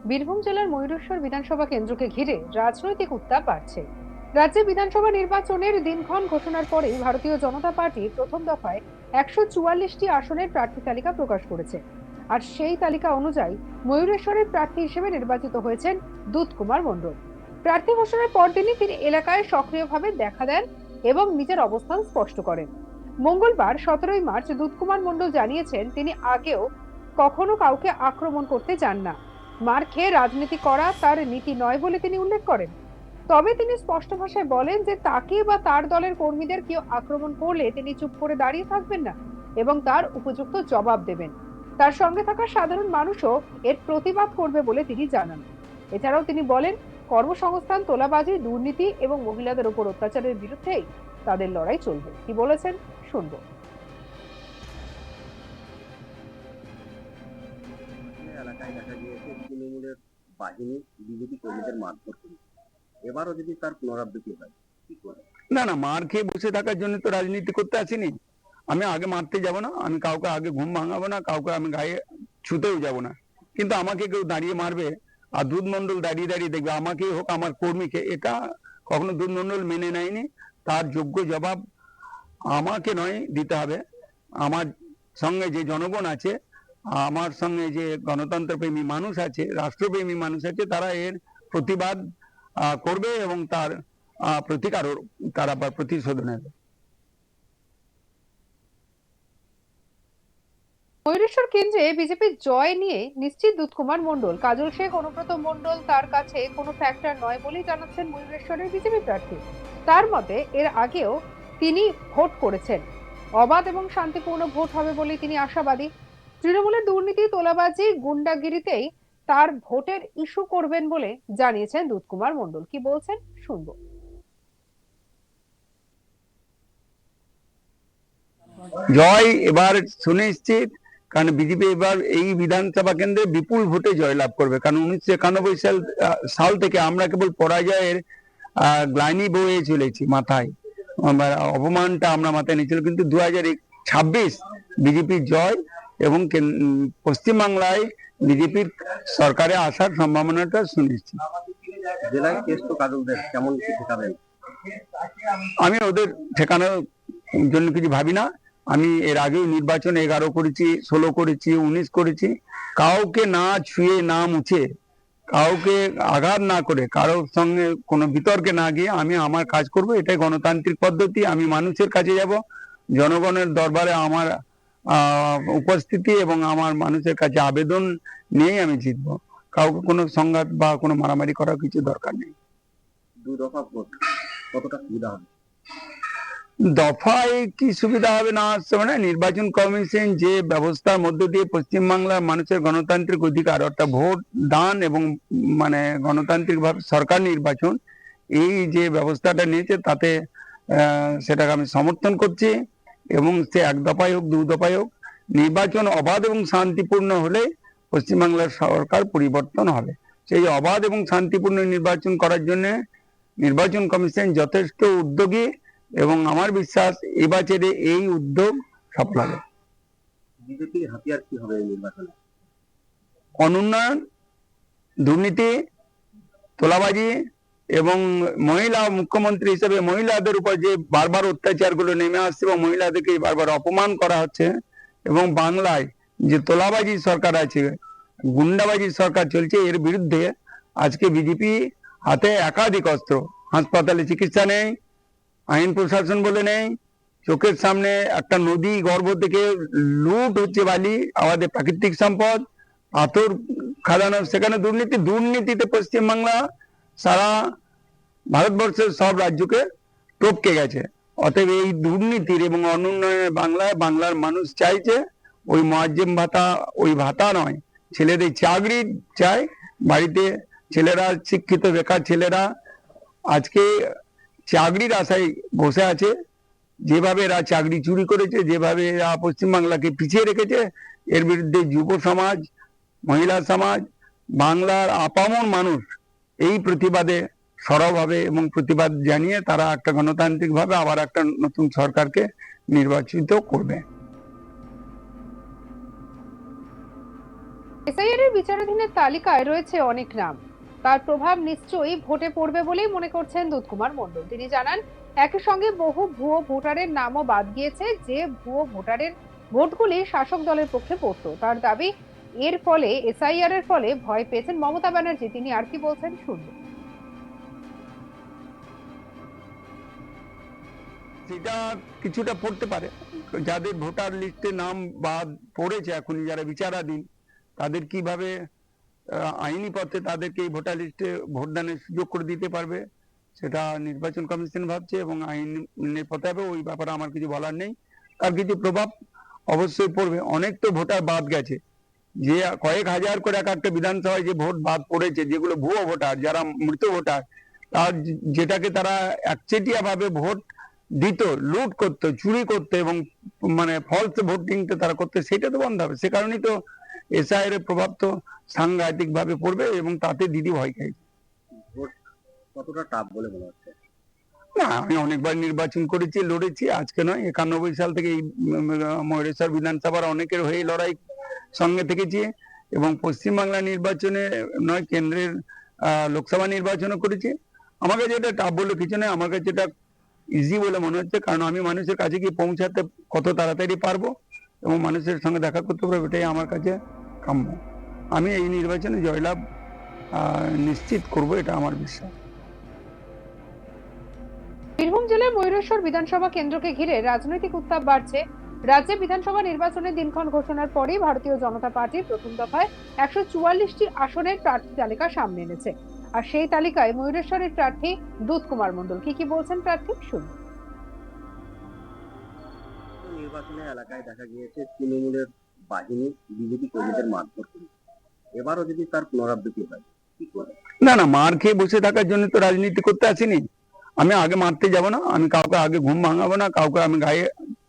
বীরভূম জেলার ময়ূরেশ্বর বিধানসভা কেন্দ্রকে ঘিরে রাজনৈতিক উত্তাপ বাড়ছে। রাজ্যে বিধানসভা নির্বাচনের দিনক্ষণ ঘোষণার পরেই ভারতীয় জনতা পার্টি প্রথম দফায় 144টি আসনের প্রার্থী তালিকা প্রকাশ করেছে। আর সেই তালিকা অনুযায়ী ময়ূরেশ্বরের প্রার্থী হিসেবে নির্বাচিত হয়েছেন দুধ কুমার মণ্ডল। প্রার্থী ঘোষণার পরদিনই তিনি এলাকায় সক্রিয়ভাবে দেখা দেন এবং নিজের অবস্থান স্পষ্ট করেন। মঙ্গলবার 17ই মার্চ দুধ কুমার মণ্ডল জানিয়েছেন তিনি আগেও কখনো কাউকে আক্রমণ করতে চান না। মার খেয়ে রাজনীতি করা তার নীতি নয় বলে তিনি উল্লেখ করেন। তবে তিনি স্পষ্ট ভাষায় বলেন যে তাকে বা তার দলের কর্মীদের কেউ আক্রমণ করলে তিনি চুপ করে দাঁড়িয়ে থাকবেন না এবং তার উপযুক্ত জবাব দেবেন। তার সঙ্গে থাকা সাধারণ মানুষও এর প্রতিবাদ করবে বলে তিনি জানান। এছাড়াও তিনি বলেন, কর্মসংস্থান, তোলাবাজি, দুর্নীতি এবং মহিলাদের উপর অত্যাচারের বিরুদ্ধেই তাদের লড়াই চলবে। কি বলেছেন শুনবো। এলাকায় দেখা গিয়েছে তৃণমূলের বাহিনী বিজেপি কর্মীদের মারধর করেছে। এবারও যদি তার পুনরাবৃত্তি হয় কি করবে? না না, মার খেয়ে বসে থাকার জন্য তো রাজনীতি করতে আসিনি। আমি আগে মারতে যাব না, আমি কাউকে আগে ঘুম ভাঙাবো না, কাউকে আমি গায়ে ছুতেও যাব না। কিন্তু আমাকে কেউ দাঁড়িয়ে মারবে আর দুধ মন্ডল দাঁড়িয়ে দাঁড়িয়ে দেখবে আমাকেই হোক আমার কর্মীকে, এটা কখনো দুধ মন্ডল মেনে নেয়নি। তার যোগ্য জবাব আমাকে নয় দিতে হবে। আমার সঙ্গে যে জনগণ আছে, আমার সঙ্গে যে গণতন্ত্রপ্রেমী মানুষ আছে, রাষ্ট্রপ্রেমী মানুষ আছে, তারা এর প্রতিবাদ করবে এবং তার প্রতিকারও তারা আবার প্রতিশোধ নেবে। ময়ূরেশ্বর কেন্দ্রে বিজেপির জয় নিয়ে নিশ্চিত দুধ কুমার মণ্ডল। কাজল শেখ, অনুব্রত মণ্ডল তার কাছে কোনো ফ্যাক্টর নয় বলেই জানাচ্ছেন ময়ূরেশ্বরের বিজেপি প্রার্থী। তার মতে এর আগেও তিনি ভোট করেছেন, অবাধ এবং শান্তিপূর্ণ ভোট হবে বলে তিনি আশাবাদী। তৃণমূলের দুর্নীতি, তোলাবাজি, গুন্ডাগিরিতেই তার ভোটের ইস্যু করবেন বলে জানিয়েছেন দুধ কুমার মণ্ডল। কি বলছেন শুনবো। জয় এবার সুনিশ্চিত, কারণ বিজেপি এবার এই বিধানসভা কেন্দ্রে বিপুল ভোটে জয়লাভ করবে। কারণ 1991 সাল থেকে আমরা কেবল পরাজয়ের গ্লানি বয়ে চলেছি মাথায়, অপমানটা আমরা মাথায় নিয়েছিল। কিন্তু 2026 বিজেপির জয় এবং পশ্চিমবাংলায় বিজেপির সরকারে আসার সম্ভাবনাটা সুনিশ্চিত। জেলায় কেষ্ট কাজলদের কেমন কি ঠেকাবেন? আমি ওদের ঠেকানোর জন্য কিছু ভাবি না। আমি এর আগেও নির্বাচন 11 করেছি, 16 করেছি, 19 করেছি। কাউকে না ছুঁয়ে, না মুছে, কাউকে আঘাত না করে, কারোর সঙ্গে কোনো বিতর্কে না গিয়ে আমি আমার কাজ করব। এটাই গণতান্ত্রিক পদ্ধতি। আমি মানুষের কাছে যাব, জনগণের দরবারে আমার উপস্থিতি এবং আমার মানুষের কাছে আবেদন নিয়েই আমি জিতবো। কাউকে কোনো সংঘাত বা কোনো মারামারি করার কিছু দরকার নেই। দুই দফা ভোট কতটা সুবিধা হবে? দফায় কি সুবিধা হবে না আসছে মানে, নির্বাচন কমিশন যে ব্যবস্থার মধ্য দিয়ে পশ্চিমবাংলার মানুষের গণতান্ত্রিক অধিকার, অর্থাৎ ভোট দান এবং মানে গণতান্ত্রিক ভাবে সরকার নির্বাচন, এই যে ব্যবস্থাটা নিয়েছে তাতে সেটাকে আমি সমর্থন করছি। এবং সে এক দফায় হোক, দু দফায় হোক, নির্বাচন অবাধ এবং শান্তিপূর্ণ হলে পশ্চিমবাংলার সরকার পরিবর্তন হবে। সেই অবাধ এবং শান্তিপূর্ণ নির্বাচন করার জন্য নির্বাচন কমিশন যথেষ্ট উদ্যোগী এবং আমার বিশ্বাস এবারে এই উদ্যোগ সফল হবে। বিজেপির হাতিয়ার কি হবে এই নির্বাচনে? অনুন্নয়ন, দুর্নীতি, তোলাবাজি এবং মহিলা মুখ্যমন্ত্রী হিসেবে মহিলাদের উপর যে বারবার অত্যাচারগুলো নেমে আসছে এবং মহিলাদেরকে বারবার অপমান করা হচ্ছে, এবং বাংলায় যে তোলাবাজি সরকার আছে, গুন্ডাবাজি সরকার চলছে, এর বিরুদ্ধে আজকে বিজেপি হাতে একাধিক অস্ত্র। হাসপাতালে চিকিৎসা নেই, আইন প্রশাসন বলে নেই, চোখের সামনে একটা নদী গর্ভ থেকে লুট হচ্ছে বালি, আমাদের প্রাকৃতিক সম্পদ, পাথর খাদানো, সেখানে দুর্নীতি। দুর্নীতিতে পশ্চিমবাংলা সারা ভারতবর্ষের সব রাজ্যকে টপকে গেছে। অতএব এই দুর্নীতির এবং অনুন্নয়নের বাংলার মানুষ চাইছে ওই মুয়াজ্জেম ভাতা, ওই ভাতা নয়, ছেলেদের চাকরি চায়। বাড়িতে ছেলেরা, শিক্ষিত বেকার ছেলেরা আজকে চাকরির আশায় বসে আছে। যেভাবে এরা চাকরি চুরি করেছে, যেভাবে এরা পশ্চিমবাংলাকে পিছিয়ে রেখেছে, এর বিরুদ্ধে যুব সমাজ, মহিলা সমাজ, বাংলার আপামর মানুষ এই প্রতিবাদে সরব হবে এবং প্রতিবাদ জানিয়ে তারা একটা গণতান্ত্রিক ভাবে আবার একটা নতুন সরকারকে নির্বাচিত করবে। এসআইআর এর বিচারাধীনের তালিকায় রয়েছে অনেক নাম, তার প্রভাব নিশ্চয়ই ভোটে পড়বে বলেই মনে করছেন দুধকুমার মণ্ডল। তিনি জানান, একই সঙ্গে বহু ভুয়ো ভোটারের নামও বাদ গিয়েছে, যে ভুয়ো ভোটারের ভোটগুলি শাসক দলের পক্ষে পড়তো। তার দাবি, এর ফলে এসআইআর এর ফলে ভয় পেয়েছেন মমতা ব্যানার্জি। তিনি আর কি বলছেন শুনবো। সেটা কিছুটা পড়তে পারে, যাদের ভোটার লিস্টে নাম বাদ পড়েছে এখনই, যারা বিচারাধীন, তাদের কিভাবে আইনি পথে তাদেরকে এই ভোটার লিস্টে ভোটদানের সুযোগ করে দিতে পারবে, সেটা নির্বাচন কমিশন ভাবছে এবং আইনের পথে হবে। ওই ব্যাপারে আমার কিছু বলার নেই। তার কিছু প্রভাব অবশ্যই পড়বে। অনেক তো ভোটার বাদ গেছে, যে কয়েক হাজার করে এক একটা বিধানসভায় যে ভোট বাদ পড়েছে, যেগুলো ভুয়ো ভোটার, যারা মৃত ভোটার, তার যেটাকে তারা একচেটিয়া ভাবে ভোট দিত, লুট করতো, চুরি করতো এবং মানে ফলস ভোটিংটা তারা করতে, সেটা তো বন্ধ হবে। সে কারণেই তো এসআইআর এর প্রভাব তো সাংঘাতিক ভাবে পড়বে এবং তাতে দিদি ভয় খাই। ভোট কতটা টাফ বলে মনে হচ্ছে? না, আমি অনেকবার নির্বাচন করেছি, লড়েছি, আজকে নয়। 91 সাল থেকে এই ময়ূরেশ্বর বিধানসভার অনেকের হয়ে লড়াই সঙ্গে থেকেছি এবং পশ্চিমবাংলা নির্বাচনে নয়, কেন্দ্রের লোকসভা নির্বাচনও করেছি। আমার কাছে এটা টাফ বলে কিছু নয়, আমার কাছে এটা ইজি বলে মনে হচ্ছে, কারণ আমি মানুষের কাছে গিয়ে পৌঁছাতে কত তাড়াতাড়ি পারবো এবং মানুষের সঙ্গে দেখা করতে পারবো, এটাই আমার কাছে কাম্য। আমি এই নির্বাচনে জয়লাভ নিশ্চিত করব, এটা আমার বিশ্বাস। বীরভূম জেলার ময়ূরেশ্বর বিধানসভা কেন্দ্রকে ঘিরে রাজনৈতিক উত্তাপ বাড়ছে। রাজ্যে বিধানসভা নির্বাচনের দিনক্ষণ ঘোষণার পরেই ভারতীয় জনতা পার্টি প্রথম দফায় 144টি আসনের প্রার্থী তালিকা সামনে এনেছে। আর সেই তালিকায় ময়ূরেশ্বরের প্রার্থী দুধকুমার মণ্ডল। কি বলছেন প্রার্থী শুনুন। নির্বাচনে এলাকায় দেখা গিয়েছে তৃণমূলের বাহিনী বিজেপি কর্মীদের মারধর করে। এবারও যদি তার পুনরাবৃত্তি হয়, কি করবে? না না, মার খেয়ে বসে থাকার জন্য তো রাজনীতি করতে আসিনি। আমি আগে মারতে যাব না, আমি কাউকে আগে ঘুম ভাঙাবো না, কাউকে আমি গায়ে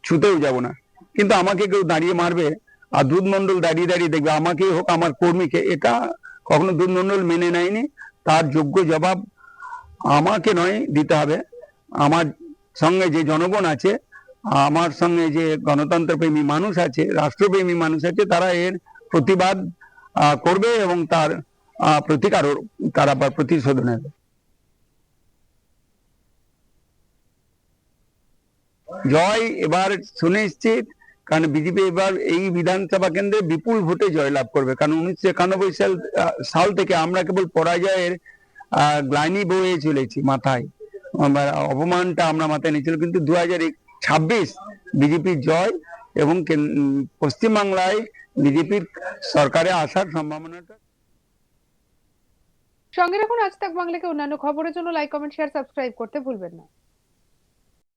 ছুতেও যাব না। কিন্তু আমাকে কেউ দাঁড়িয়ে মারবে আর দুধ মণ্ডল দাঁড়িয়ে দাঁড়িয়ে দেখবে আমাকেই হোক আমার কর্মীকে, এটা কখনো দুধ মণ্ডল মেনে নেয়নি। তার যোগ্য জবাব আমাকে নয় দিতে হবে। আমার সঙ্গে যে জনগণ আছে, আমার সঙ্গে যে গণতন্ত্রপ্রেমী মানুষ আছে, রাষ্ট্রপ্রেমী মানুষ আছে, তারা এর প্রতিবাদ করবে এবং তার প্রতিকারও তারা বা প্রতিশোধ নেবে। জয় এবার সুনিশ্চিত, কারণ বিজেপি এবার এই বিধানসভা কেন্দ্রে বিপুল ভোটে জয়লাভ করবে। কারণ 1991 সাল থেকে আমরা কেবল পরাজয়ের গ্লানি বয়ে চলেছি মাথায়, অপমানটা আমরা মাথায় নিয়েছিল। কিন্তু 2026 বিজেপির জয় এবং পশ্চিমবাংলায় বিজেপির সরকারে আসার সম্ভাবনাটা। সঙ্গে রাখুন আজ তাক বাংলাকে। অন্যান্য খবরের জন্য লাইক, কমেন্ট, শেয়ার, সাবস্ক্রাইব করতে ভুলবেন না।